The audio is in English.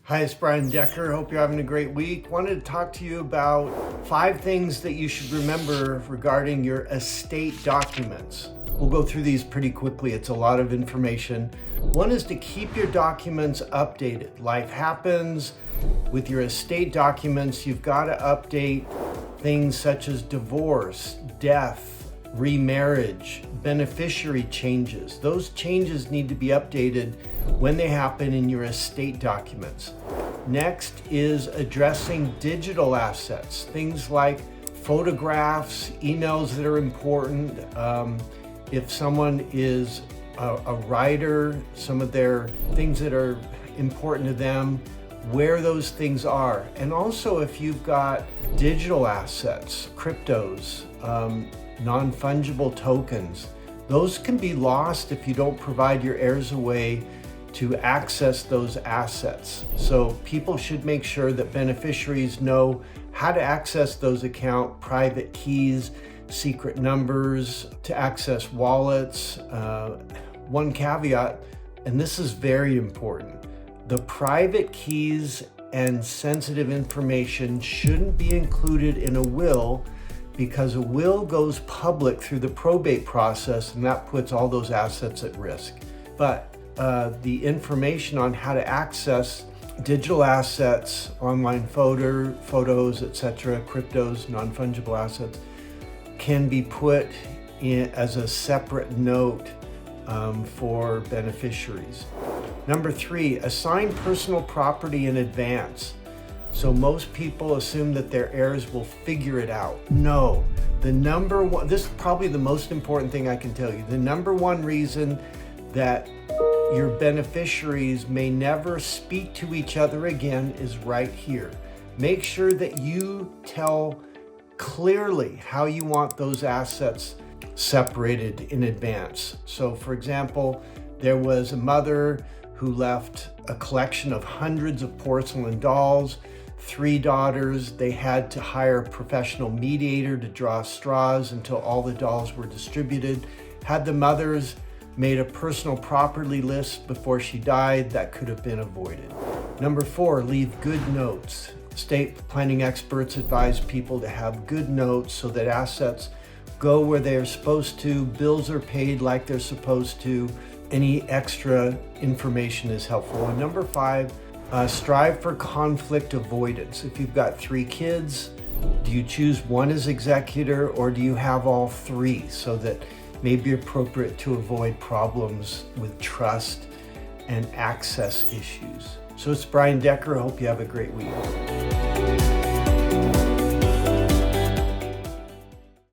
Hi, it's Brian Decker. Hope you're having a great week. Wanted to talk to you about 5 things that you should remember regarding your estate documents. We'll go through these pretty quickly. It's a lot of information. One is to keep your documents updated. Life happens. With your estate documents, you've got to update things such as divorce, death, remarriage, beneficiary changes. Those changes need to be updated when they happen in your estate documents. Next is addressing digital assets, things like photographs, emails that are important. If someone is a writer, some of their things that are important to them, where those things are. And also if you've got digital assets, cryptos, non-fungible tokens, those can be lost if you don't provide your heirs a way to access those assets. So people should make sure that beneficiaries know how to access those account private keys, secret numbers, to access wallets. One caveat, and this is very important, the private keys and sensitive information shouldn't be included in a will, because a will goes public through the probate process and that puts all those assets at risk. But the information on how to access digital assets, online photos, etc., cryptos, non-fungible assets, can be put in as a separate note for beneficiaries. Number 3, assign personal property in advance. So most people assume that their heirs will figure it out. No, this is probably the most important thing I can tell you. The number one reason that your beneficiaries may never speak to each other again is right here. Make sure that you tell clearly how you want those assets separated in advance. So for example, there was a mother who left a collection of hundreds of porcelain dolls, 3 daughters. They had to hire a professional mediator to draw straws until all the dolls were distributed. Had the mothers made a personal property list before she died, that could have been avoided. Number 4, leave good notes. Estate planning experts advise people to have good notes so that assets go where they're supposed to, bills are paid like they're supposed to, any extra information is helpful. And number 5, strive for conflict avoidance. If you've got 3 kids, do you choose one as executor or do you have all 3 so that may be appropriate to avoid problems with trust and access issues? So it's Brian Decker. I hope you have a great week.